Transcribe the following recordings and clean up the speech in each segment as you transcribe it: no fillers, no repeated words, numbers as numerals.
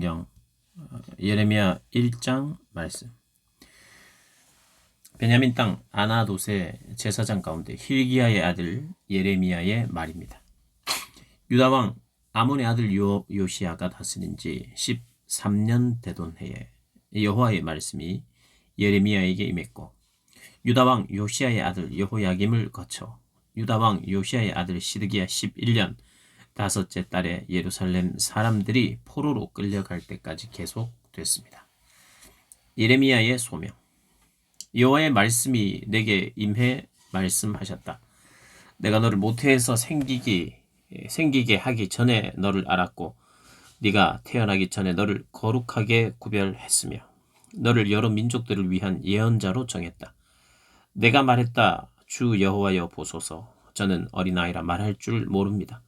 성경 예레미야 1장 말씀. 베냐민 땅 아나돗의 제사장 가운데 힐기야의 아들 예레미야의 말입니다. 유다 왕 아몬의 아들 요시야가 다스린 지 13년 되던 해에 여호와의 말씀이 예레미야에게 임했고, 유다 왕 요시야의 아들 여호야김을 거쳐 유다 왕 요시야의 아들 시드기야 11년 다섯째 달에 예루살렘 사람들이 포로로 끌려갈 때까지 계속됐습니다. 예레미야의 소명. 여호와의 말씀이 내게 임해 말씀하셨다. 내가 너를 모태에서 생기게 하기 전에 너를 알았고, 네가 태어나기 전에 너를 거룩하게 구별했으며 너를 여러 민족들을 위한 예언자로 정했다. 내가 말했다. 주 여호와여 보소서. 저는 어린아이라 말할 줄 모릅니다.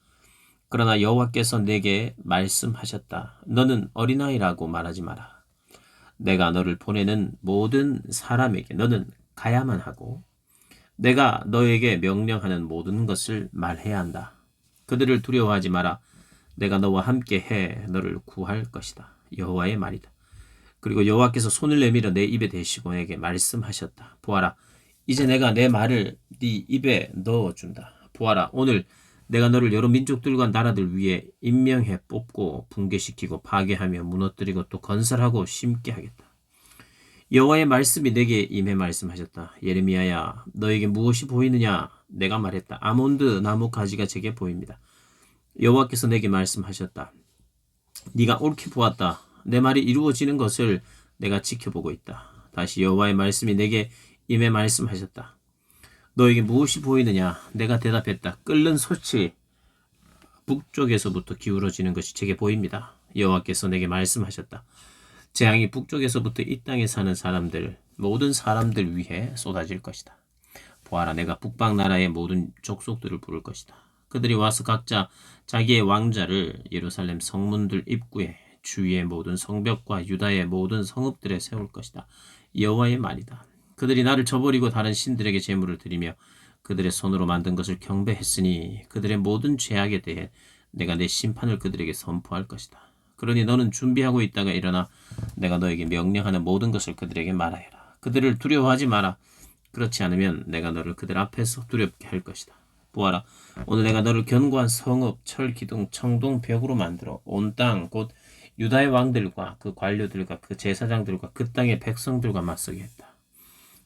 그러나 여호와께서 내게 말씀하셨다. 너는 어린아이라고 말하지 마라. 내가 너를 보내는 모든 사람에게 너는 가야만 하고, 내가 너에게 명령하는 모든 것을 말해야 한다. 그들을 두려워하지 마라. 내가 너와 함께 해 너를 구할 것이다. 여호와의 말이다. 그리고 여호와께서 손을 내밀어 내 입에 대시고 내게 말씀하셨다. 보아라, 이제 내가 내 말을 네 입에 넣어준다. 보아라, 오늘 내가 너를 여러 민족들과 나라들 위에 임명해 뽑고 붕괴시키고 파괴하며 무너뜨리고 또 건설하고 심게 하겠다. 여호와의 말씀이 내게 임해 말씀하셨다. 예레미야야, 너에게 무엇이 보이느냐? 내가 말했다. 아몬드 나무 가지가 제게 보입니다. 여호와께서 내게 말씀하셨다. 네가 옳게 보았다. 내 말이 이루어지는 것을 내가 지켜보고 있다. 다시 여호와의 말씀이 내게 임해 말씀하셨다. 너에게 무엇이 보이느냐? 내가 대답했다. 끓는 솥이 북쪽에서부터 기울어지는 것이 제게 보입니다. 여호와께서 내게 말씀하셨다. 재앙이 북쪽에서부터 이 땅에 사는 사람들, 모든 사람들 위해 쏟아질 것이다. 보아라, 내가 북방 나라의 모든 족속들을 부를 것이다. 그들이 와서 각자 자기의 왕자를 예루살렘 성문들 입구에 주위의 모든 성벽과 유다의 모든 성읍들에 세울 것이다. 여호와의 말이다. 그들이 나를 저버리고 다른 신들에게 제물을 드리며 그들의 손으로 만든 것을 경배했으니 그들의 모든 죄악에 대해 내가 내 심판을 그들에게 선포할 것이다. 그러니 너는 준비하고 있다가 일어나 내가 너에게 명령하는 모든 것을 그들에게 말하여라. 그들을 두려워하지 마라. 그렇지 않으면 내가 너를 그들 앞에서 두렵게 할 것이다. 보아라, 오늘 내가 너를 견고한 성읍, 철, 기둥, 청동, 벽으로 만들어 온 땅, 곧 유다의 왕들과 그 관료들과 그 제사장들과 그 땅의 백성들과 맞서게 했다.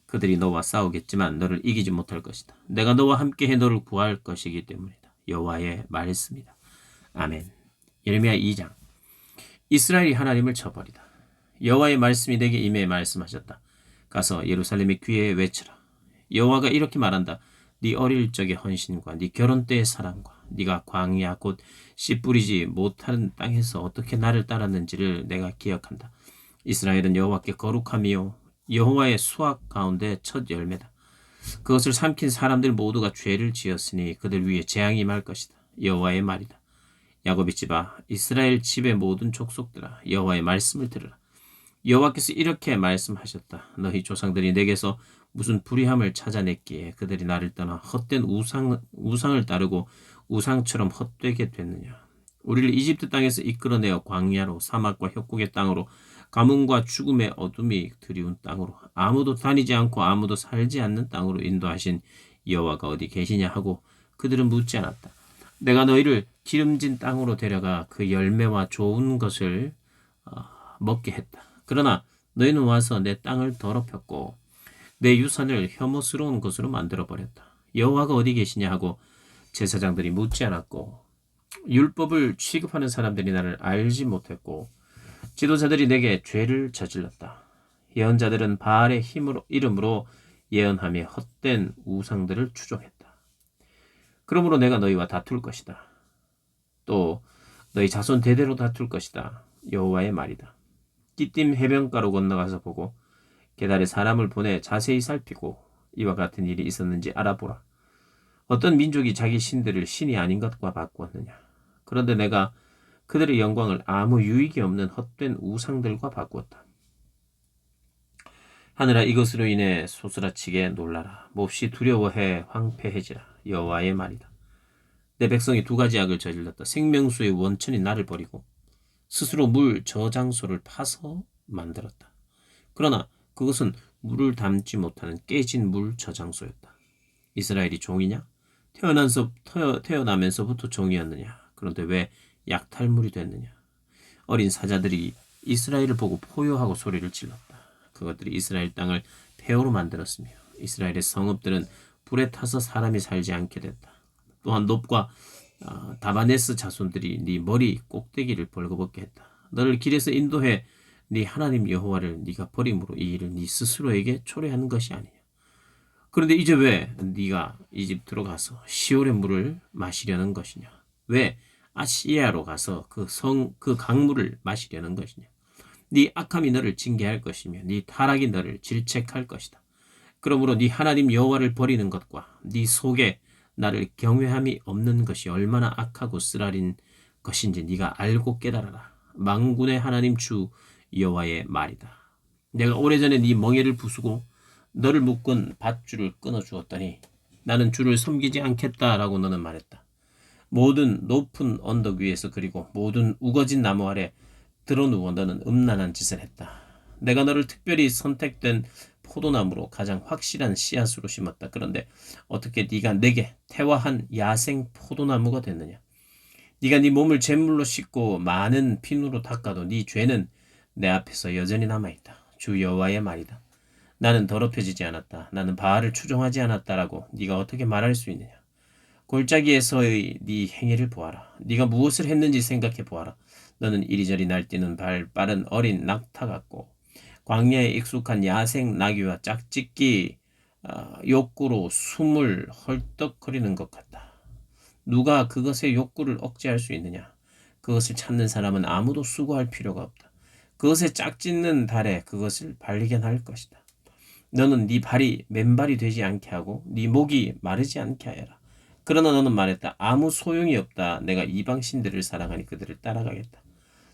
그들이 너와 싸우겠지만 너를 이기지 못할 것이다. 내가 너와 함께해 너를 구할 것이기 때문이다. 여호와의 말씀이다. 아멘. 예레미야 2장. 이스라엘이 하나님을 저버리다. 여호와의 말씀이 내게 임해 말씀하셨다. 가서 예루살렘의 귀에 외치라. 여호와가 이렇게 말한다. 네 어릴 적의 헌신과 네 결혼 때의 사랑과 네가 광야 곧 씨 뿌리지 못하는 땅에서 어떻게 나를 따랐는지를 내가 기억한다. 이스라엘은 여호와께 거룩함이요 여호와의 수확 가운데 첫 열매다. 그것을 삼킨 사람들 모두가 죄를 지었으니 그들 위에 재앙이 임할 것이다. 여호와의 말이다. 야곱의 집아, 이스라엘 집의 모든 족속들아, 여호와의 말씀을 들으라. 여호와께서 이렇게 말씀하셨다. 너희 조상들이 내게서 무슨 불의함을 찾아냈기에 그들이 나를 떠나 헛된 우상을 따르고 우상처럼 헛되게 됐느냐. 우리를 이집트 땅에서 이끌어내어 광야로 사막과 협곡의 땅으로 가뭄과 죽음의 어둠이 드리운 땅으로 아무도 다니지 않고 아무도 살지 않는 땅으로 인도하신 여호와가 어디 계시냐 하고 그들은 묻지 않았다. 내가 너희를 기름진 땅으로 데려가 그 열매와 좋은 것을 먹게 했다. 그러나 너희는 와서 내 땅을 더럽혔고 내 유산을 혐오스러운 것으로 만들어버렸다. 여호와가 어디 계시냐 하고 제사장들이 묻지 않았고 율법을 취급하는 사람들이 나를 알지 못했고 지도자들이 내게 죄를 저질렀다. 예언자들은 바알의 이름으로 예언하며 헛된 우상들을 추종했다. 그러므로 내가 너희와 다툴 것이다. 또 너희 자손 대대로 다툴 것이다. 여호와의 말이다. 깃딤 해변가로 건너가서 보고 게달에 사람을 보내 자세히 살피고 이와 같은 일이 있었는지 알아보라. 어떤 민족이 자기 신들을 신이 아닌 것과 바꾸었느냐. 그런데 내가 그들의 영광을 아무 유익이 없는 헛된 우상들과 바꾸었다. 하늘아, 이것으로 인해 소스라치게 놀라라. 몹시 두려워해 황폐해지라. 여호와의 말이다. 내 백성이 두 가지 악을 저질렀다. 생명수의 원천인 나를 버리고 스스로 물 저장소를 파서 만들었다. 그러나 그것은 물을 담지 못하는 깨진 물 저장소였다. 이스라엘이 종이냐? 태어나면서부터 종이었느냐? 그런데 왜 약탈물이 됐느냐? 어린 사자들이 이스라엘을 보고 포효하고 소리를 질렀다. 그것들이 이스라엘 땅을 폐허로 만들었으며 이스라엘의 성읍들은 불에 타서 사람이 살지 않게 됐다. 또한 놉과 다바네스 자손들이 네 머리 꼭대기를 벌거벗게 했다. 너를 길에서 인도해 네 하나님 여호와를 네가 버림으로 이 일을 네 스스로에게 초래하는 것이 아니냐. 그런데 이제 왜 네가 이집트로 가서 시올의 물을 마시려는 것이냐? 왜 아시리아로 가서 그 강물을 마시려는 것이냐? 네 악함이 너를 징계할 것이며 네 타락이 너를 질책할 것이다. 그러므로 네 하나님 여호와를 버리는 것과 네 속에 나를 경외함이 없는 것이 얼마나 악하고 쓰라린 것인지 네가 알고 깨달아라. 만군의 하나님 주 여호와의 말이다. 내가 오래전에 네 멍에를 부수고 너를 묶은 밧줄을 끊어 주었더니 나는 주를 섬기지 않겠다라고 너는 말했다. 모든 높은 언덕 위에서 그리고 모든 우거진 나무 아래 드러누워 너는 음란한 짓을 했다. 내가 너를 특별히 선택된 포도나무로 가장 확실한 씨앗으로 심었다. 그런데 어떻게 네가 내게 태화한 야생 포도나무가 됐느냐? 네가 네 몸을 잿물로 씻고 많은 피누로 닦아도 네 죄는 내 앞에서 여전히 남아있다. 주 여호와의 말이다. 나는 더럽혀지지 않았다. 나는 바알을 추종하지 않았다라고 네가 어떻게 말할 수 있느냐? 골짜기에서의 네 행위를 보아라. 네가 무엇을 했는지 생각해 보아라. 너는 이리저리 날뛰는 발 빠른 어린 낙타 같고 광야에 익숙한 야생 나귀와 짝짓기 욕구로 숨을 헐떡거리는 것 같다. 누가 그것의 욕구를 억제할 수 있느냐? 그것을 찾는 사람은 아무도 수고할 필요가 없다. 그것의 짝짓는 달에 그것을 발견할 것이다. 너는 네 발이 맨발이 되지 않게 하고 네 목이 마르지 않게 하여라. 그러나 너는 말했다. 아무 소용이 없다. 내가 이방 신들을 사랑하니 그들을 따라가겠다.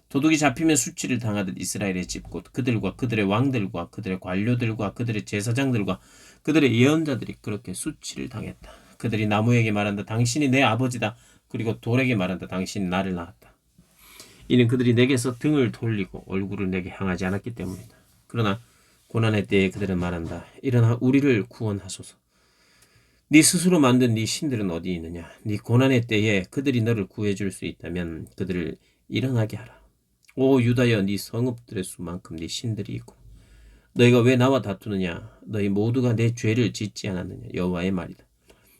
도둑이 잡히면 수치를 당하듯 이스라엘의 집 곧 그들과 그들의 왕들과 그들의 관료들과 그들의 제사장들과 그들의 예언자들이 그렇게 수치를 당했다. 그들이 나무에게 말한다. 당신이 내 아버지다. 그리고 돌에게 말한다. 당신이 나를 낳았다. 이는 그들이 내게서 등을 돌리고 얼굴을 내게 향하지 않았기 때문이다. 그러나 고난의 때에 그들은 말한다. 일어나 우리를 구원하소서. 네 스스로 만든 네 신들은 어디 있느냐? 네 고난의 때에 그들이 너를 구해줄 수 있다면 그들을 일어나게 하라. 오 유다여, 네 성읍들의 수만큼 네 신들이 있고 너희가 왜 나와 다투느냐? 너희 모두가 내 죄를 짓지 않았느냐? 여호와의 말이다.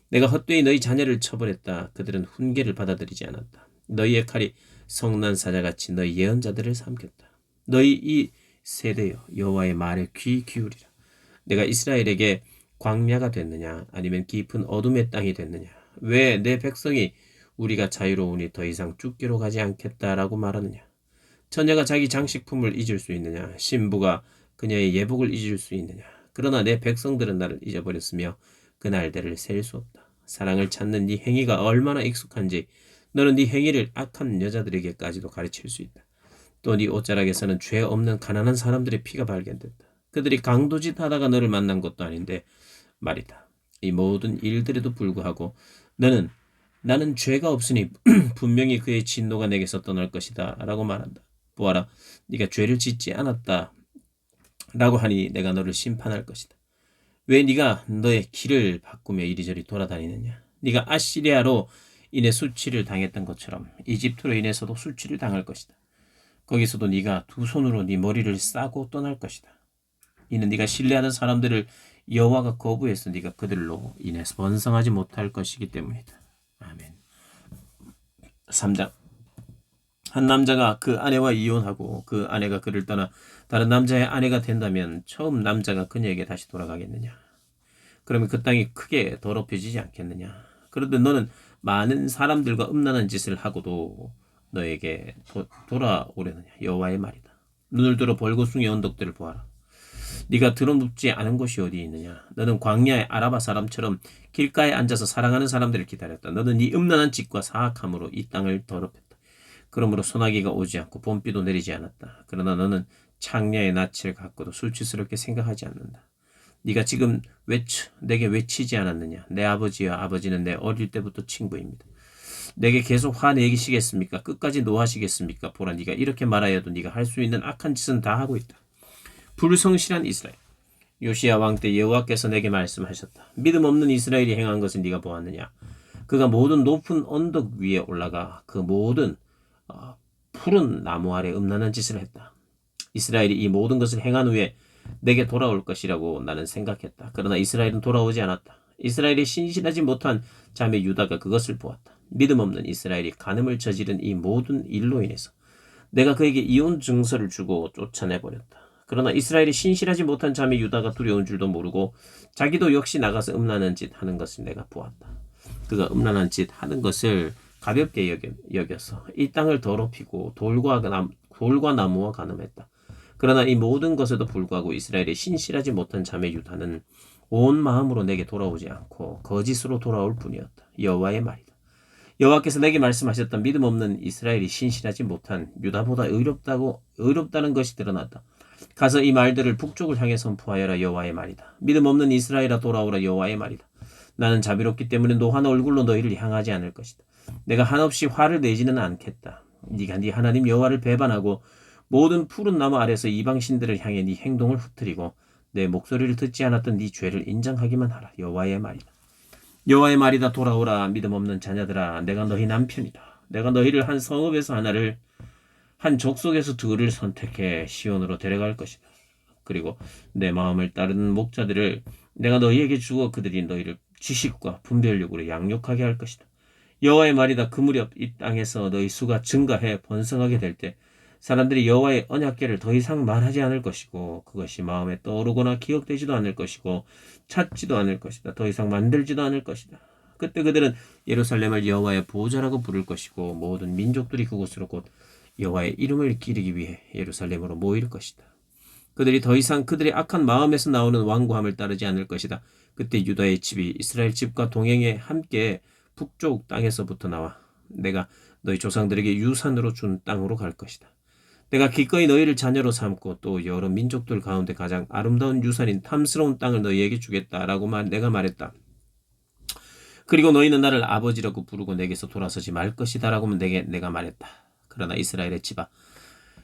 내가 헛되이 너희 자녀를 처벌했다. 그들은 훈계를 받아들이지 않았다. 너희의 칼이 성난 사자같이 너희 예언자들을 삼켰다. 너희 이 세대여, 여호와의 말에 귀 기울이라. 내가 이스라엘에게 광야가 됐느냐? 아니면 깊은 어둠의 땅이 됐느냐? 왜 내 백성이 우리가 자유로우니 더 이상 쫓기로 가지 않겠다라고 말하느냐? 처녀가 자기 장식품을 잊을 수 있느냐? 신부가 그녀의 예복을 잊을 수 있느냐? 그러나 내 백성들은 나를 잊어버렸으며 그 날들을 셀 수 없다. 사랑을 찾는 네 행위가 얼마나 익숙한지 너는 네 행위를 악한 여자들에게까지도 가르칠 수 있다. 또 네 옷자락에서는 죄 없는 가난한 사람들의 피가 발견됐다. 그들이 강도짓 하다가 너를 만난 것도 아닌데 말이다. 이 모든 일들에도 불구하고 너는 나는 죄가 없으니 분명히 그의 진노가 내게서 떠날 것이다 라고 말한다. 보아라, 네가 죄를 짓지 않았다 라고 하니 내가 너를 심판할 것이다. 왜 네가 너의 길을 바꾸며 이리저리 돌아다니느냐? 네가 아시리아로 인해 수치를 당했던 것처럼 이집트로 인해서도 수치를 당할 것이다. 거기서도 네가 두 손으로 네 머리를 싸고 떠날 것이다. 이는 네가 신뢰하는 사람들을 여호와가 거부해서 네가 그들로 인해서 번성하지 못할 것이기 때문이다. 아멘. 3장. 한 남자가 그 아내와 이혼하고 그 아내가 그를 떠나 다른 남자의 아내가 된다면 처음 남자가 그녀에게 다시 돌아가겠느냐? 그러면 그 땅이 크게 더럽혀지지 않겠느냐? 그런데 너는 많은 사람들과 음란한 짓을 하고도 너에게 돌아오려느냐? 여호와의 말이다. 눈을 들어 벌거숭이 언덕들을 보아라. 네가 드러눕지 않은 곳이 어디 있느냐? 너는 광야의 아라바 사람처럼 길가에 앉아서 사랑하는 사람들을 기다렸다. 너는 네 음란한 짓과 사악함으로 이 땅을 더럽혔다. 그러므로 소나기가 오지 않고 봄비도 내리지 않았다. 그러나 너는 창녀의 낯을 갖고도 수치스럽게 생각하지 않는다. 네가 지금 내게 외치지 않았느냐? 내 아버지와 아버지는 내 어릴 때부터 친구입니다. 내게 계속 화내시겠습니까? 끝까지 노하시겠습니까? 보라, 네가 이렇게 말하여도 네가 할 수 있는 악한 짓은 다 하고 있다. 불성실한 이스라엘. 요시야 왕 때 여호와께서 내게 말씀하셨다. 믿음 없는 이스라엘이 행한 것을 네가 보았느냐? 그가 모든 높은 언덕 위에 올라가 그 모든 푸른 나무 아래 음란한 짓을 했다. 이스라엘이 이 모든 것을 행한 후에 내게 돌아올 것이라고 나는 생각했다. 그러나 이스라엘은 돌아오지 않았다. 이스라엘이 신실하지 못한 자매 유다가 그것을 보았다. 믿음 없는 이스라엘이 간음을 저지른 이 모든 일로 인해서 내가 그에게 이혼 증서를 주고 쫓아내버렸다. 그러나 이스라엘이 신실하지 못한 자매 유다가 두려운 줄도 모르고 자기도 역시 나가서 음란한 짓 하는 것을 내가 보았다. 그가 음란한 짓 하는 것을 가볍게 여겨서 이 땅을 더럽히고 돌과 나무와 간음했다. 그러나 이 모든 것에도 불구하고 이스라엘이 신실하지 못한 자매 유다는 온 마음으로 내게 돌아오지 않고 거짓으로 돌아올 뿐이었다. 여호와의 말이다. 여호와께서 내게 말씀하셨던 믿음 없는 이스라엘이 신실하지 못한 유다보다 의롭다는 것이 드러났다. 가서 이 말들을 북쪽을 향해 선포하여라. 여호와의 말이다. 믿음 없는 이스라엘아, 돌아오라. 여호와의 말이다. 나는 자비롭기 때문에 노한 얼굴로 너희를 향하지 않을 것이다. 내가 한없이 화를 내지는 않겠다. 네가 네 하나님 여호와를 배반하고 모든 푸른 나무 아래서 이방 신들을 향해 네 행동을 흩트리고 내 목소리를 듣지 않았던 네 죄를 인정하기만 하라. 여호와의 말이다. 여호와의 말이다. 돌아오라. 믿음 없는 자녀들아, 내가 너희 남편이다. 내가 너희를 한 성읍에서 하나를, 한 족속에서 둘을 선택해 시온으로 데려갈 것이다. 그리고 내 마음을 따르는 목자들을 내가 너희에게 주어 그들이 너희를 지식과 분별력으로 양육하게 할 것이다. 여호와의 말이다. 그 무렵 이 땅에서 너희 수가 증가해 번성하게 될 때 사람들이 여호와의 언약궤를 더 이상 말하지 않을 것이고 그것이 마음에 떠오르거나 기억되지도 않을 것이고 찾지도 않을 것이다. 더 이상 만들지도 않을 것이다. 그때 그들은 예루살렘을 여호와의 보좌라고 부를 것이고 모든 민족들이 그곳으로 곧 여호와의 이름을 기리기 위해 예루살렘으로 모일 것이다. 그들이 더 이상 그들의 악한 마음에서 나오는 완고함을 따르지 않을 것이다. 그때 유다의 집이 이스라엘 집과 동행해 함께 북쪽 땅에서부터 나와 내가 너희 조상들에게 유산으로 준 땅으로 갈 것이다. 내가 기꺼이 너희를 자녀로 삼고 또 여러 민족들 가운데 가장 아름다운 유산인 탐스러운 땅을 너희에게 주겠다라고 내가 말했다. 그리고 너희는 나를 아버지라고 부르고 내게서 돌아서지 말 것이다라고 내가 말했다. 그러나 이스라엘의 집아,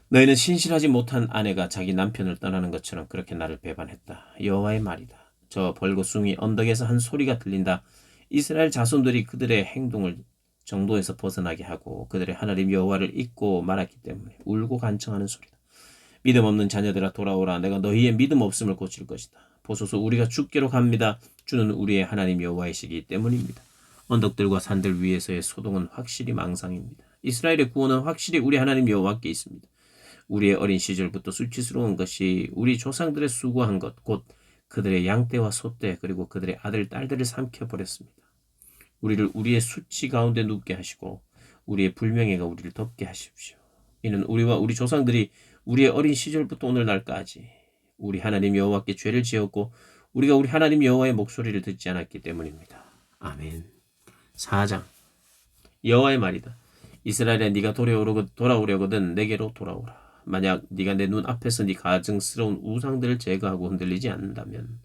너희는 신실하지 못한 아내가 자기 남편을 떠나는 것처럼 그렇게 나를 배반했다. 여호와의 말이다. 저 벌겋숭이 언덕에서 한 소리가 들린다. 이스라엘 자손들이 그들의 행동을 정도에서 벗어나게 하고 그들의 하나님 여호와를 잊고 말았기 때문에 울고 간청하는 소리다. 믿음 없는 자녀들아, 돌아오라. 내가 너희의 믿음 없음을 고칠 것이다. 보소서, 우리가 주께로 갑니다. 주는 우리의 하나님 여호와이시기 때문입니다. 언덕들과 산들 위에서의 소동은 확실히 망상입니다. 이스라엘의 구원은 확실히 우리 하나님 여호와께 있습니다. 우리의 어린 시절부터 수치스러운 것이 우리 조상들의 수고한 것, 곧 그들의 양떼와 소떼 그리고 그들의 아들, 딸들을 삼켜버렸습니다. 우리를 우리의 수치 가운데 눕게 하시고 우리의 불명예가 우리를 덮게 하십시오. 이는 우리와 우리 조상들이 우리의 어린 시절부터 오늘날까지 우리 하나님 여호와께 죄를 지었고 우리가 우리 하나님 여호와의 목소리를 듣지 않았기 때문입니다. 아멘. 4장. 여호와의 말이다. 이스라엘에 네가 돌아오려거든 내게로 돌아오라. 만약 네가 내 눈 앞에서 네 가증스러운 우상들을 제거하고 흔들리지 않는다면,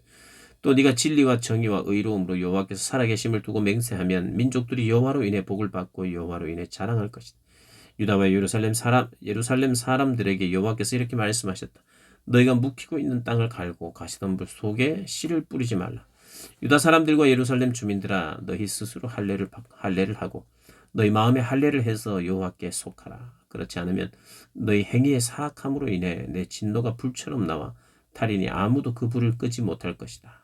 또 네가 진리와 정의와 의로움으로 여호와께서 살아계심을 두고 맹세하면 민족들이 여호와로 인해 복을 받고 여호와로 인해 자랑할 것이다. 유다와 예루살렘 사람들에게 여호와께서 이렇게 말씀하셨다. 너희가 묵히고 있는 땅을 갈고 가시덤불 속에 씨를 뿌리지 말라. 유다 사람들과 예루살렘 주민들아, 너희 스스로 할례를 하고 너희 마음에 할례를 해서 여호와께 속하라. 그렇지 않으면 너희 행위의 사악함으로 인해 내 진노가 불처럼 나와 달인이 아무도 그 불을 끄지 못할 것이다.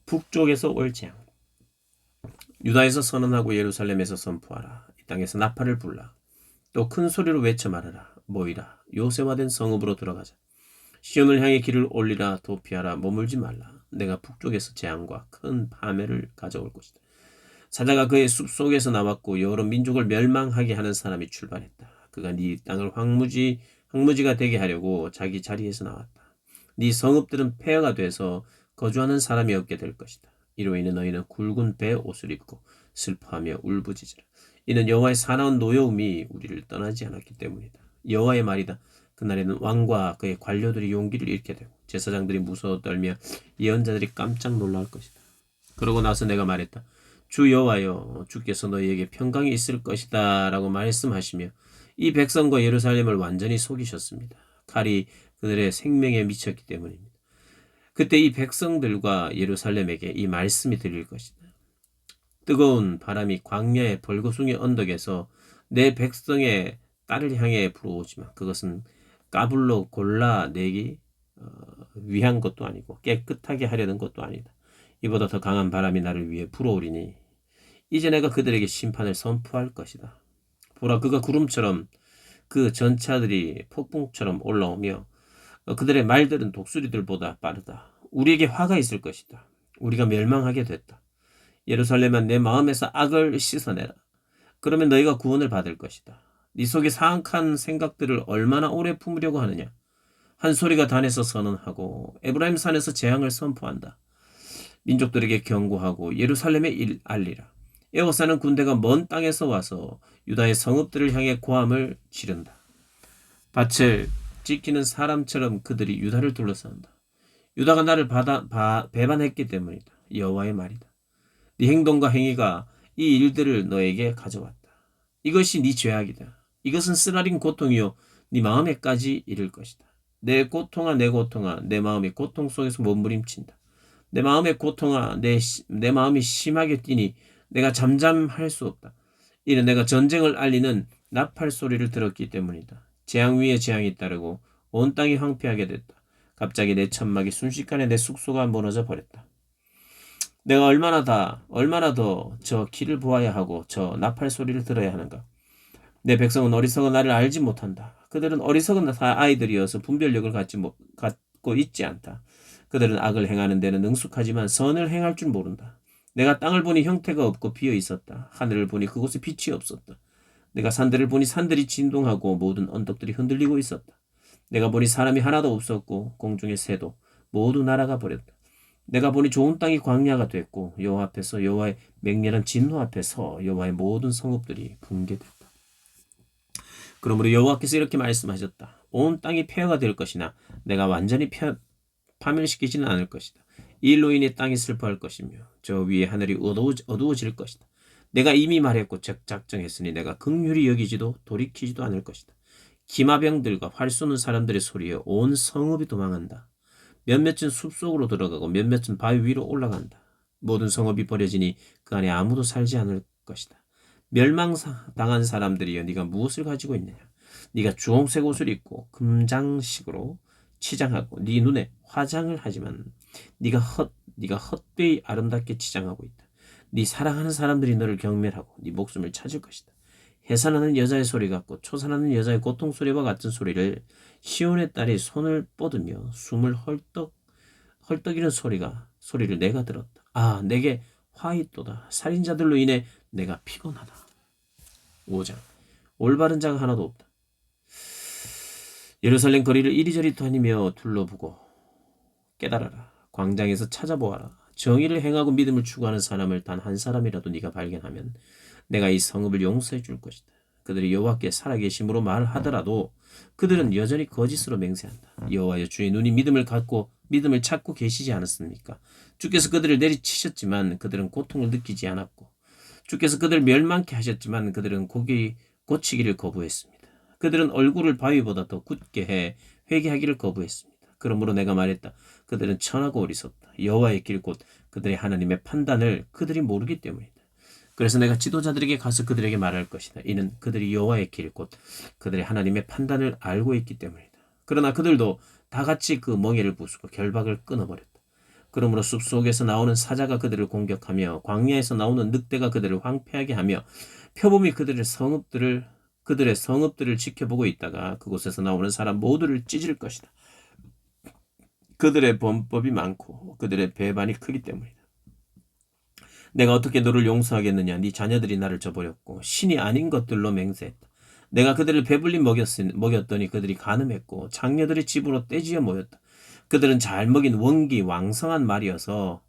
북쪽에서 올 재앙. 유다에서 선언하고 예루살렘에서 선포하라. 이 땅에서 나팔을 불라. 또 큰 소리로 외쳐 말하라. 모이라. 요새화된 성읍으로 들어가자. 시온을 향해 길을 올리라. 도피하라. 머물지 말라. 내가 북쪽에서 재앙과 큰 파멸을 가져올 것이다. 사자가 그의 숲속에서 나왔고 여러 민족을 멸망하게 하는 사람이 출발했다. 그가 네 땅을 황무지가 되게 하려고 자기 자리에서 나왔다. 네 성읍들은 폐허가 돼서 거주하는 사람이 없게 될 것이다. 이로 인해 너희는 굵은 배 옷을 입고 슬퍼하며 울부짖으라. 이는 여호와의 사나운 노여움이 우리를 떠나지 않았기 때문이다. 여호와의 말이다. 그날에는 왕과 그의 관료들이 용기를 잃게 되고 제사장들이 무서워 떨며 예언자들이 깜짝 놀랄 것이다. 그러고 나서 내가 말했다. 주 여호와여, 주께서 너희에게 평강이 있을 것이다 라고 말씀하시며 이 백성과 예루살렘을 완전히 속이셨습니다. 칼이 그들의 생명에 미쳤기 때문입니다. 그때 이 백성들과 예루살렘에게 이 말씀이 들릴 것이다. 뜨거운 바람이 광야의 벌거숭이 언덕에서 내 백성의 딸을 향해 불어오지만 그것은 까불로 골라내기 위한 것도 아니고 깨끗하게 하려는 것도 아니다. 이보다 더 강한 바람이 나를 위해 불어오리니 이제 내가 그들에게 심판을 선포할 것이다. 보라, 그가 구름처럼 그 전차들이 폭풍처럼 올라오며 그들의 말들은 독수리들보다 빠르다. 우리에게 화가 있을 것이다. 우리가 멸망하게 됐다. 예루살렘아, 내 마음에서 악을 씻어내라. 그러면 너희가 구원을 받을 것이다. 네 속에 사악한 생각들을 얼마나 오래 품으려고 하느냐. 한 소리가 단에서 선언하고 에브라임 산에서 재앙을 선포한다. 민족들에게 경고하고 예루살렘에 알리라. 에워싸는 군대가 먼 땅에서 와서 유다의 성읍들을 향해 고함을 지른다. 밭을 지키는 사람처럼 그들이 유다를 둘러싼다. 유다가 나를 배반했기 때문이다. 여호와의 말이다. 네 행동과 행위가 이 일들을 너에게 가져왔다. 이것이 네 죄악이다. 이것은 쓰라린 고통이요 네 마음에까지 이를 것이다. 내 고통아, 내 고통아, 내 마음이 고통 속에서 몸부림친다. 내 마음의 고통아, 내 마음이 심하게 뛰니 내가 잠잠할 수 없다. 이는 내가 전쟁을 알리는 나팔 소리를 들었기 때문이다. 재앙 위에 재앙이 따르고 온 땅이 황폐하게 됐다. 갑자기 내 천막이 순식간에 내 숙소가 무너져 버렸다. 내가 얼마나 더 저 길을 보아야 하고 저 나팔 소리를 들어야 하는가. 내 백성은 어리석은 나를 알지 못한다. 그들은 어리석은 아이들이어서 분별력을 갖고 있지 않다. 그들은 악을 행하는 데는 능숙하지만 선을 행할 줄 모른다. 내가 땅을 보니 형태가 없고 비어 있었다. 하늘을 보니 그곳에 빛이 없었다. 내가 산들을 보니 산들이 진동하고 모든 언덕들이 흔들리고 있었다. 내가 보니 사람이 하나도 없었고 공중의 새도 모두 날아가 버렸다. 내가 보니 좋은 땅이 광야가 됐고 여호와 앞에서 여호와의 맹렬한 진노 앞에서 여호와의 모든 성읍들이 붕괴됐다. 그러므로 여호와께서 이렇게 말씀하셨다. 온 땅이 폐허가 될 것이나 내가 완전히 파멸시키지는 않을 것이다. 이 일로 인해 땅이 슬퍼할 것이며 저 위에 하늘이 어두워질 것이다. 내가 이미 말했고 작정했으니 내가 긍휼히 여기지도 돌이키지도 않을 것이다. 기마병들과 활 쏘는 사람들의 소리에 온 성읍이 도망한다. 몇몇은 숲속으로 들어가고 몇몇은 바위 위로 올라간다. 모든 성읍이 버려지니 그 안에 아무도 살지 않을 것이다. 멸망당한 사람들이여, 네가 무엇을 가지고 있느냐? 네가 주홍색 옷을 입고 금장식으로 치장하고 네 눈에 화장을 하지만 네가 헛되이 아름답게 치장하고 있다. 네 사랑하는 사람들이 너를 경멸하고 네 목숨을 찾을 것이다. 해산하는 여자의 소리 같고 초산하는 여자의 고통 소리와 같은 소리를 시온의 딸이 손을 뻗으며 숨을 헐떡이는 소리를 내가 들었다. 아, 내게 화 있도다. 살인자들로 인해 내가 피곤하다. 5장. 올바른 자가 하나도 없다. 예루살렘 거리를 이리저리 다니며 둘러보고 깨달아라. 광장에서 찾아보아라. 정의를 행하고 믿음을 추구하는 사람을 단 한 사람이라도 네가 발견하면 내가 이 성읍을 용서해 줄 것이다. 그들이 여호와께 살아계심으로 말하더라도 그들은 여전히 거짓으로 맹세한다. 여호와여, 주의 눈이 믿음을 찾고 계시지 않았습니까? 주께서 그들을 내리치셨지만 그들은 고통을 느끼지 않았고 주께서 그들을 멸망케 하셨지만 그들은 고치기를 거부했습니다. 그들은 얼굴을 바위보다 더 굳게 해 회개하기를 거부했습니다. 그러므로 내가 말했다. 그들은 천하고 어리석다. 여호와의 길 곧 그들의 하나님의 판단을 그들이 모르기 때문이다. 그래서 내가 지도자들에게 가서 그들에게 말할 것이다. 이는 그들이 여호와의 길 곧 그들의 하나님의 판단을 알고 있기 때문이다. 그러나 그들도 다 같이 그 멍에를 부수고 결박을 끊어버렸다. 그러므로 숲속에서 나오는 사자가 그들을 공격하며 광야에서 나오는 늑대가 그들을 황폐하게 하며 표범이 그들의 성읍들을 지켜보고 있다가 그곳에서 나오는 사람 모두를 찢을 것이다. 그들의 범법이 많고 그들의 배반이 크기 때문이다. 내가 어떻게 너를 용서하겠느냐? 네 자녀들이 나를 저버렸고 신이 아닌 것들로 맹세했다. 내가 그들을 배불리 먹였더니 그들이 간음했고 장녀들의 집으로 떼지어 모였다. 그들은 잘 먹인 원기 왕성한 말이어서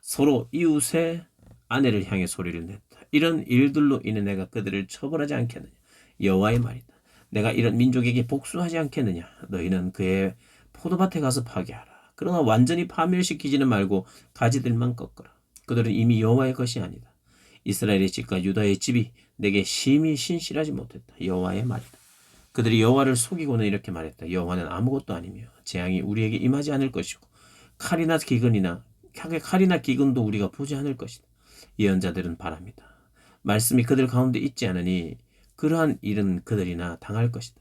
서로 이웃의 아내를 향해 소리를 냈다. 이런 일들로 인해 내가 그들을 처벌하지 않겠느냐? 여호와의 말이다. 내가 이런 민족에게 복수하지 않겠느냐? 너희는 그의 포도밭에 가서 파괴하라. 그러나 완전히 파멸시키지는 말고 가지들만 꺾어라. 그들은 이미 여호와의 것이 아니다. 이스라엘의 집과 유다의 집이 내게 심히 신실하지 못했다. 여호와의 말이다. 그들이 여호와를 속이고는 이렇게 말했다. 여호와는 아무것도 아니며 재앙이 우리에게 임하지 않을 것이고 칼이나 기근도 우리가 보지 않을 것이다. 예언자들은 바랍니다. 말씀이 그들 가운데 있지 않으니 그러한 일은 그들이나 당할 것이다.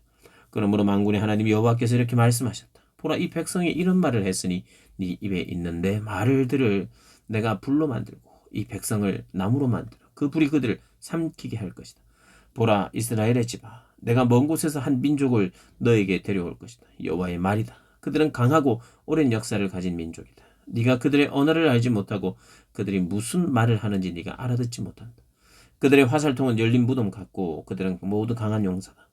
그러므로 만군의 하나님 여호와께서 이렇게 말씀하셨다. 보라, 이 백성이 이런 말을 했으니 네 입에 있는 내 말을 들을 내가 불로 만들고 이 백성을 나무로 만들어 그 불이 그들을 삼키게 할 것이다. 보라, 이스라엘의 집아, 내가 먼 곳에서 한 민족을 너에게 데려올 것이다. 여호와의 말이다. 그들은 강하고 오랜 역사를 가진 민족이다. 네가 그들의 언어를 알지 못하고 그들이 무슨 말을 하는지 네가 알아듣지 못한다. 그들의 화살통은 열린 무덤 같고 그들은 모두 강한 용사다.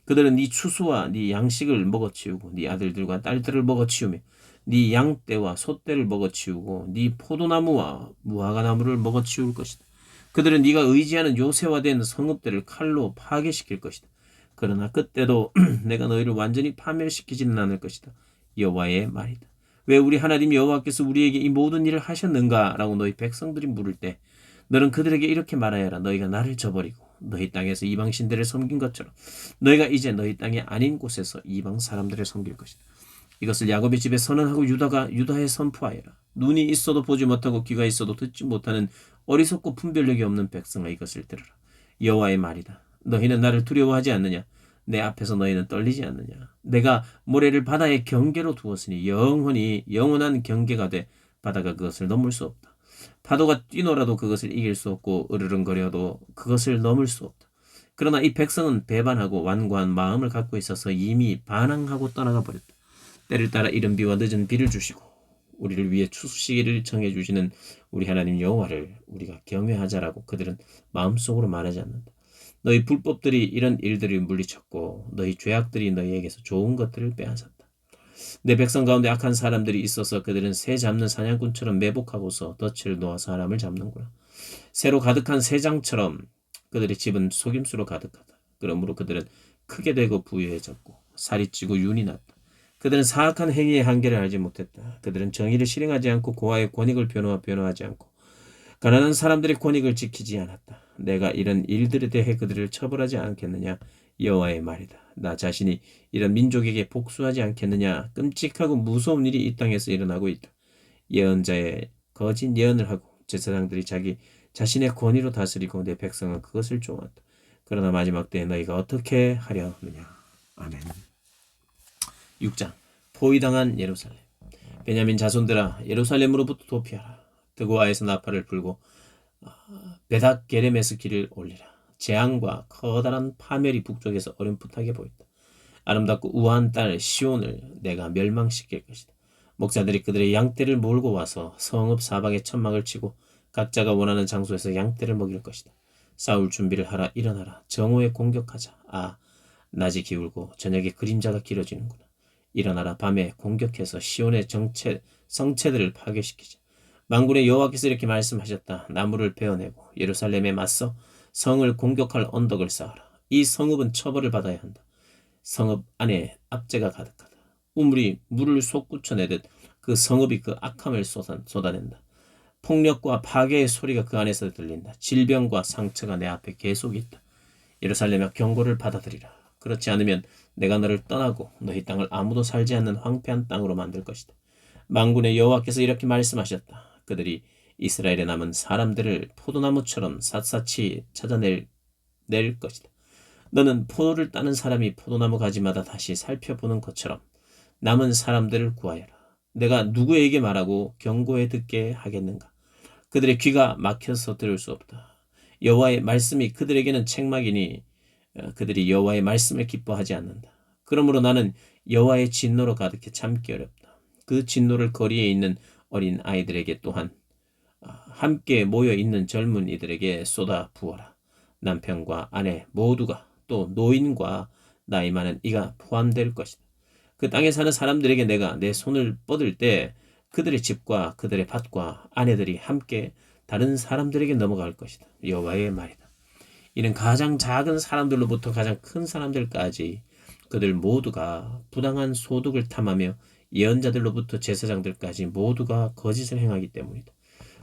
그들은 네 추수와 네 양식을 먹어치우고 네 아들들과 딸들을 먹어치우며 네 양떼와 소떼를 먹어치우고 네 포도나무와 무화과나무를 먹어치울 것이다. 그들은 네가 의지하는 요새화된 성읍들을 칼로 파괴시킬 것이다. 그러나 그때도 내가 너희를 완전히 파멸시키지는 않을 것이다. 여호와의 말이다. 왜 우리 하나님 여호와께서 우리에게 이 모든 일을 하셨는가? 라고 너희 백성들이 물을 때 너는 그들에게 이렇게 말하여라. 너희가 나를 저버리고 너희 땅에서 이방 신들을 섬긴 것처럼 너희가 이제 너희 땅이 아닌 곳에서 이방 사람들을 섬길 것이다. 이것을 야곱의 집에 선언하고 유다에 선포하여라. 눈이 있어도 보지 못하고 귀가 있어도 듣지 못하는 어리석고 분별력이 없는 백성아, 이것을 들으라. 여호와의 말이다. 너희는 나를 두려워하지 않느냐? 내 앞에서 너희는 떨리지 않느냐? 내가 모래를 바다의 경계로 두었으니 영원한 경계가 돼 바다가 그것을 넘을 수 없다. 파도가 뛰놀아도 그것을 이길 수 없고 으르렁거려도 그것을 넘을 수 없다. 그러나 이 백성은 배반하고 완고한 마음을 갖고 있어서 이미 반항하고 떠나가 버렸다. 때를 따라 이른 비와 늦은 비를 주시고 우리를 위해 추수 시기를 정해 주시는 우리 하나님 여호와를 우리가 경외하자라고 그들은 마음속으로 말하지 않는다. 너희 불법들이 이런 일들을 물리쳤고 너희 죄악들이 너희에게서 좋은 것들을 빼앗았다. 내 백성 가운데 악한 사람들이 있어서 그들은 새 잡는 사냥꾼처럼 매복하고서 덫을 놓아 사람을 잡는구나. 새로 가득한 새장처럼 그들의 집은 속임수로 가득하다. 그러므로 그들은 크게 되고 부유해졌고 살이 찌고 윤이 났다. 그들은 사악한 행위의 한계를 알지 못했다. 그들은 정의를 실행하지 않고 고아의 권익을 변호하지 않고 가난한 사람들의 권익을 지키지 않았다. 내가 이런 일들에 대해 그들을 처벌하지 않겠느냐? 여호와의 말이다. 나 자신이 이런 민족에게 복수하지 않겠느냐? 끔찍하고 무서운 일이 이 땅에서 일어나고 있다. 예언자의 거짓 예언을 하고 제사장들이 자기 자신의 권위로 다스리고 내 백성은 그것을 좋아한다. 그러나 마지막 때에 너희가 어떻게 하려 하느냐? 아멘. 6장. 포위당한 예루살렘. 베냐민 자손들아, 예루살렘으로부터 도피하라. 드고아에서 나팔을 불고 베닥 게레메스 길을 올리라. 재앙과 커다란 파멸이 북쪽에서 어렴풋하게 보인다. 아름답고 우아한 딸 시온을 내가 멸망시킬 것이다. 목자들이 그들의 양떼를 몰고 와서 성읍 사방에 천막을 치고 각자가 원하는 장소에서 양떼를 먹일 것이다. 싸울 준비를 하라. 일어나라. 정오에 공격하자. 낮이 기울고 저녁에 그림자가 길어지는구나. 일어나라. 밤에 공격해서 시온의 성체들을 파괴시키자. 만군의 여호와께서 이렇게 말씀하셨다. 나무를 베어내고 예루살렘에 맞서 성을 공격할 언덕을 쌓아라. 이 성읍은 처벌을 받아야 한다. 성읍 안에 압제가 가득하다. 우물이 물을 솟구쳐내듯 그 성읍이 그 악함을 쏟아낸다. 폭력과 파괴의 소리가 그 안에서 들린다. 질병과 상처가 내 앞에 계속 있다. 예루살렘아, 경고를 받아들이라. 그렇지 않으면 내가 너를 떠나고 너희 땅을 아무도 살지 않는 황폐한 땅으로 만들 것이다. 만군의 여호와께서 이렇게 말씀하셨다. 그들이 이스라엘에 남은 사람들을 포도나무처럼 샅샅이 찾아낼 것이다. 너는 포도를 따는 사람이 포도나무 가지마다 다시 살펴보는 것처럼 남은 사람들을 구하여라. 내가 누구에게 말하고 경고해 듣게 하겠는가? 그들의 귀가 막혀서 들을 수 없다. 여호와의 말씀이 그들에게는 책막이니 그들이 여호와의 말씀을 기뻐하지 않는다. 그러므로 나는 여호와의 진노로 가득해 참기 어렵다. 그 진노를 거리에 있는 어린 아이들에게 또한 함께 모여 있는 젊은 이들에게 쏟아 부어라. 남편과 아내 모두가 또 노인과 나이 많은 이가 포함될 것이다. 그 땅에 사는 사람들에게 내가 내 손을 뻗을 때 그들의 집과 그들의 밭과 아내들이 함께 다른 사람들에게 넘어갈 것이다. 여호와의 말이다. 이는 가장 작은 사람들로부터 가장 큰 사람들까지 그들 모두가 부당한 소득을 탐하며 예언자들로부터 제사장들까지 모두가 거짓을 행하기 때문이다.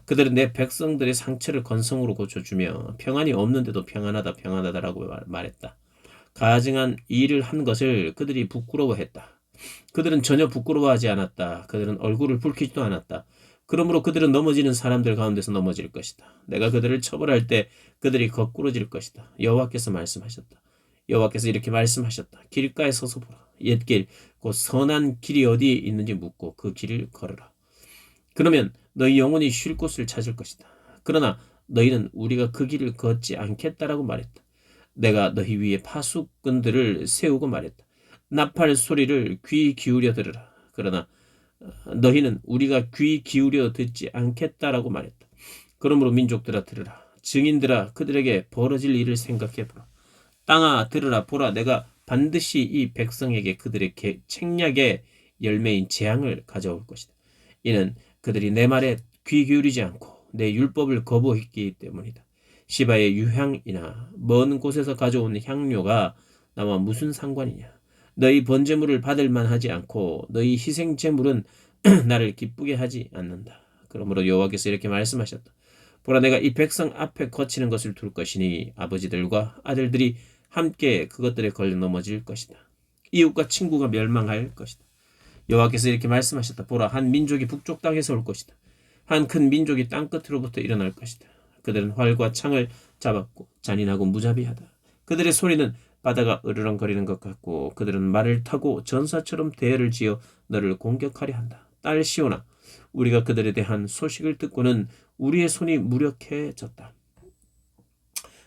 그들은 내 백성들의 상처를 건성으로 고쳐주며 평안이 없는데도 평안하다 평안하다라고 말했다. 가증한 일을 한 것을 그들이 부끄러워했다. 그들은 전혀 부끄러워하지 않았다. 그들은 얼굴을 붉히지도 않았다. 그러므로 그들은 넘어지는 사람들 가운데서 넘어질 것이다. 내가 그들을 처벌할 때 그들이 거꾸러질 것이다. 여호와께서 말씀하셨다. 여호와께서 이렇게 말씀하셨다. 길가에 서서 보라. 옛길 곧 선한 길이 어디에 있는지 묻고 그 길을 걸으라. 그러면 너희 영혼이 쉴 곳을 찾을 것이다. 그러나 너희는 우리가 그 길을 걷지 않겠다라고 말했다. 내가 너희 위에 파수꾼들을 세우고 말했다. 나팔 소리를 귀 기울여 들으라. 그러나 너희는 우리가 귀 기울여 듣지 않겠다라고 말했다. 그러므로 민족들아 들으라. 증인들아 그들에게 벌어질 일을 생각해 보라. 땅아 들으라 보라. 내가 반드시 이 백성에게 그들의 책략의 열매인 재앙을 가져올 것이다. 이는 그들이 내 말에 귀 기울이지 않고 내 율법을 거부했기 때문이다. 시바의 유향이나 먼 곳에서 가져온 향료가 나와 무슨 상관이냐. 너희 번제물을 받을 만하지 않고 너희 희생 제물은 나를 기쁘게 하지 않는다. 그러므로 여호와께서 이렇게 말씀하셨다. 보라 내가 이 백성 앞에 거치는 것을 둘 것이니 아버지들과 아들들이 함께 그것들에 걸려 넘어질 것이다. 이웃과 친구가 멸망할 것이다. 여호와께서 이렇게 말씀하셨다. 보라 한 민족이 북쪽 땅에서 올 것이다. 한 큰 민족이 땅끝으로부터 일어날 것이다. 그들은 활과 창을 잡았고 잔인하고 무자비하다. 그들의 소리는 바다가 으르렁거리는 것 같고 그들은 말을 타고 전사처럼 대열을 지어 너를 공격하려 한다. 딸 시온아 우리가 그들에 대한 소식을 듣고는 우리의 손이 무력해졌다.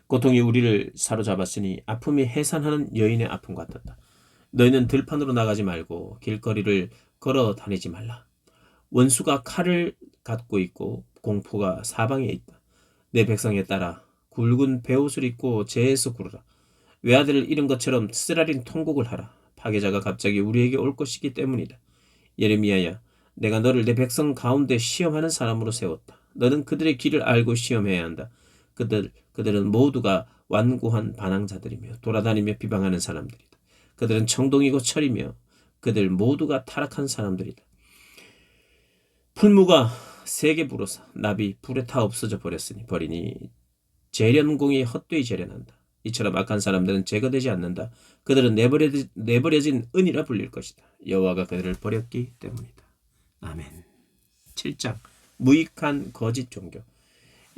고통이 우리를 사로잡았으니 아픔이 해산하는 여인의 아픔 같았다. 너희는 들판으로 나가지 말고 길거리를 걸어 다니지 말라. 원수가 칼을 갖고 있고 공포가 사방에 있다. 내 백성에 따라 굵은 베옷을 입고 재에서 구르라. 외아들을 잃은 것처럼 쓰라린 통곡을 하라. 파괴자가 갑자기 우리에게 올 것이기 때문이다. 예레미야야, 내가 너를 내 백성 가운데 시험하는 사람으로 세웠다. 너는 그들의 길을 알고 시험해야 한다. 그들은 모두가 완고한 반항자들이며 돌아다니며 비방하는 사람들이다. 그들은 청동이고 철이며 그들 모두가 타락한 사람들이다. 풀무가 세게 불어서 납이 불에 타 없어져 버리니 재련공이 헛되이 재련한다. 이처럼 악한 사람들은 제거되지 않는다. 그들은 내버려진 은이라 불릴 것이다. 여호와가 그들을 버렸기 때문이다. 아멘. 7장 무익한 거짓 종교.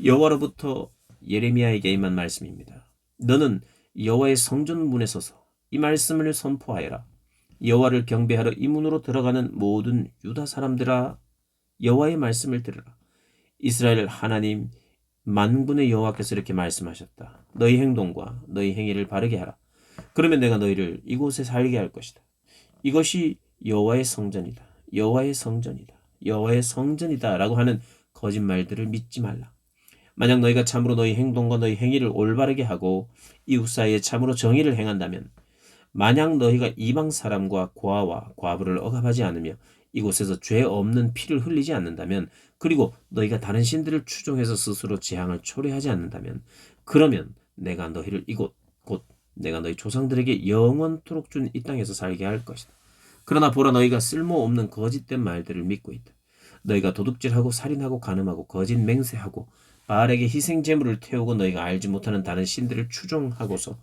여호와로부터 예레미야에게 임한 말씀입니다. 너는 여호와의 성전 문에 서서 이 말씀을 선포하여라. 여호와를 경배하러 이 문으로 들어가는 모든 유다 사람들아 여호와의 말씀을 들으라. 이스라엘 하나님 만군의 여호와께서 이렇게 말씀하셨다. 너희 행동과 너희 행위를 바르게 하라. 그러면 내가 너희를 이곳에 살게 할 것이다. 이것이 여호와의 성전이다. 여호와의 성전이다. 여호와의 성전이다 라고 하는 거짓말들을 믿지 말라. 만약 너희가 참으로 너희 행동과 너희 행위를 올바르게 하고 이웃 사이에 참으로 정의를 행한다면 만약 너희가 이방 사람과 고아와 과부를 억압하지 않으며 이곳에서 죄 없는 피를 흘리지 않는다면 그리고 너희가 다른 신들을 추종해서 스스로 재앙을 초래하지 않는다면 그러면 내가 너희를 이곳 곧 내가 너희 조상들에게 영원토록 준 이 땅에서 살게 할 것이다. 그러나 보라 너희가 쓸모없는 거짓된 말들을 믿고 있다. 너희가 도둑질하고 살인하고 간음하고 거짓 맹세하고 바알에게 희생 제물을 태우고 너희가 알지 못하는 다른 신들을 추종하고서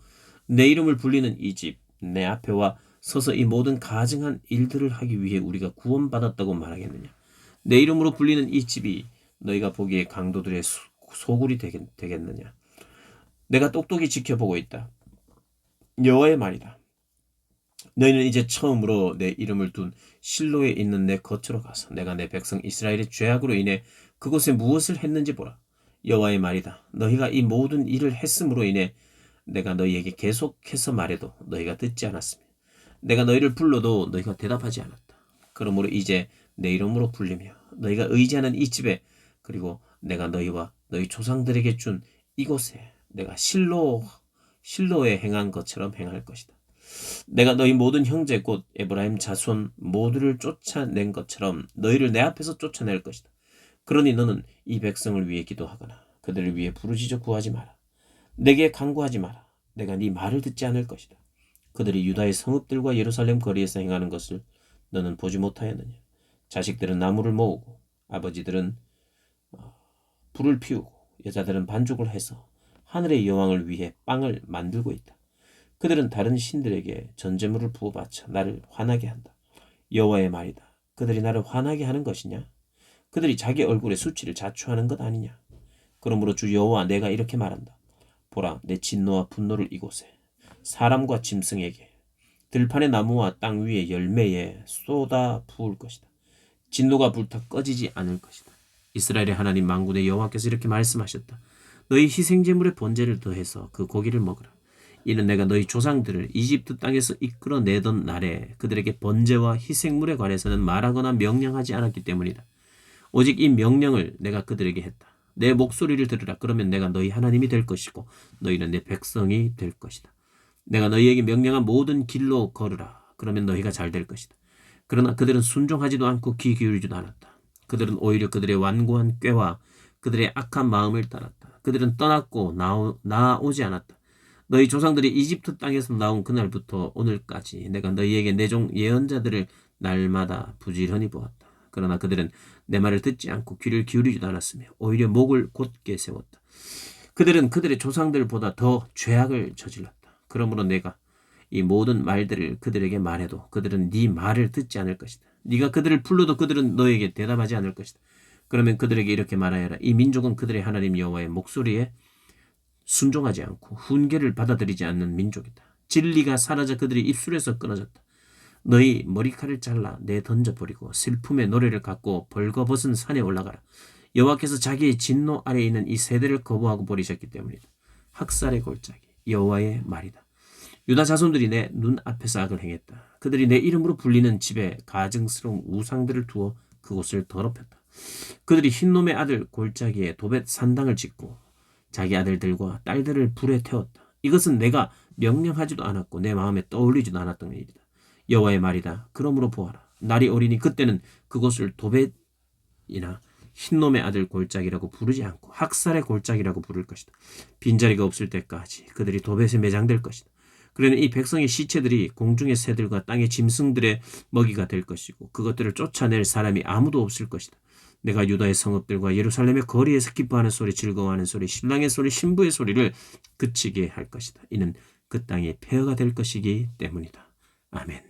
내 이름을 불리는 이 집 내 앞에 와 서서 이 모든 가증한 일들을 하기 위해 우리가 구원받았다고 말하겠느냐. 내 이름으로 불리는 이 집이 너희가 보기에 강도들의 소굴이 되겠느냐. 내가 똑똑히 지켜보고 있다. 여호와의 말이다. 너희는 이제 처음으로 내 이름을 둔 실로에 있는 내 겉으로 가서 내가 내 백성 이스라엘의 죄악으로 인해 그곳에 무엇을 했는지 보라. 여호와의 말이다. 너희가 이 모든 일을 했음으로 인해 내가 너희에게 계속해서 말해도 너희가 듣지 않았으며 내가 너희를 불러도 너희가 대답하지 않았다. 그러므로 이제 내 이름으로 불리며 너희가 의지하는 이 집에 그리고 내가 너희와 너희 조상들에게 준 이곳에 내가 실로에 행한 것처럼 행할 것이다. 내가 너희 모든 형제 곧 에브라임 자손 모두를 쫓아낸 것처럼 너희를 내 앞에서 쫓아낼 것이다. 그러니 너는 이 백성을 위해 기도하거나 그들을 위해 부르짖어 구하지 마라. 내게 간구하지 마라. 내가 네 말을 듣지 않을 것이다. 그들이 유다의 성읍들과 예루살렘 거리에서 행하는 것을 너는 보지 못하였느냐. 자식들은 나무를 모으고 아버지들은 불을 피우고 여자들은 반죽을 해서 하늘의 여왕을 위해 빵을 만들고 있다. 그들은 다른 신들에게 전제물을 부어 바쳐 나를 화나게 한다. 여호와의 말이다. 그들이 나를 화나게 하는 것이냐? 그들이 자기 얼굴의 수치를 자초하는 것 아니냐? 그러므로 주 여호와 내가 이렇게 말한다. 보라, 내 진노와 분노를 이곳에 사람과 짐승에게 들판의 나무와 땅 위의 열매에 쏟아 부을 것이다. 진노가 불타 꺼지지 않을 것이다. 이스라엘의 하나님 만군의 여호와께서 이렇게 말씀하셨다. 너희 희생제물의 번제를 더해서 그 고기를 먹으라. 이는 내가 너희 조상들을 이집트 땅에서 이끌어내던 날에 그들에게 번제와 희생물에 관해서는 말하거나 명령하지 않았기 때문이다. 오직 이 명령을 내가 그들에게 했다. 내 목소리를 들으라. 그러면 내가 너희 하나님이 될 것이고 너희는 내 백성이 될 것이다. 내가 너희에게 명령한 모든 길로 걸으라. 그러면 너희가 잘 될 것이다. 그러나 그들은 순종하지도 않고 귀 기울이지도 않았다. 그들은 오히려 그들의 완고한 꾀와 그들의 악한 마음을 따랐다. 그들은 떠났고 나아오지 않았다. 너희 조상들이 이집트 땅에서 나온 그날부터 오늘까지 내가 너희에게 내 종 예언자들을 날마다 부지런히 보았다. 그러나 그들은 내 말을 듣지 않고 귀를 기울이지도 않았으며 오히려 목을 곧게 세웠다. 그들은 그들의 조상들보다 더 죄악을 저질렀다. 그러므로 내가 이 모든 말들을 그들에게 말해도 그들은 네 말을 듣지 않을 것이다. 네가 그들을 불러도 그들은 너에게 대답하지 않을 것이다. 그러면 그들에게 이렇게 말하여라. 이 민족은 그들의 하나님 여호와의 목소리에 순종하지 않고 훈계를 받아들이지 않는 민족이다. 진리가 사라져 그들의 입술에서 끊어졌다. 너희 머리칼을 잘라 내 던져버리고 슬픔의 노래를 갖고 벌거벗은 산에 올라가라. 여호와께서 자기의 진노 아래에 있는 이 세대를 거부하고 버리셨기 때문이다. 학살의 골짜기 여호와의 말이다. 유다 자손들이 내 눈앞에서 악을 행했다. 그들이 내 이름으로 불리는 집에 가증스러운 우상들을 두어 그곳을 더럽혔다. 그들이 흰놈의 아들 골짜기에 도벳 산당을 짓고 자기 아들들과 딸들을 불에 태웠다. 이것은 내가 명령하지도 않았고 내 마음에 떠올리지도 않았던 일이다. 여호와의 말이다. 그러므로 보아라. 날이 오리니 그때는 그곳을 도벳이나 흰놈의 아들 골짜기라고 부르지 않고 학살의 골짜기라고 부를 것이다. 빈자리가 없을 때까지 그들이 도벳에 매장될 것이다. 그러는 이 백성의 시체들이 공중의 새들과 땅의 짐승들의 먹이가 될 것이고 그것들을 쫓아낼 사람이 아무도 없을 것이다. 내가 유다의 성읍들과 예루살렘의 거리에서 기뻐하는 소리, 즐거워하는 소리, 신랑의 소리, 신부의 소리를 그치게 할 것이다. 이는 그 땅이 폐허가 될 것이기 때문이다. 아멘.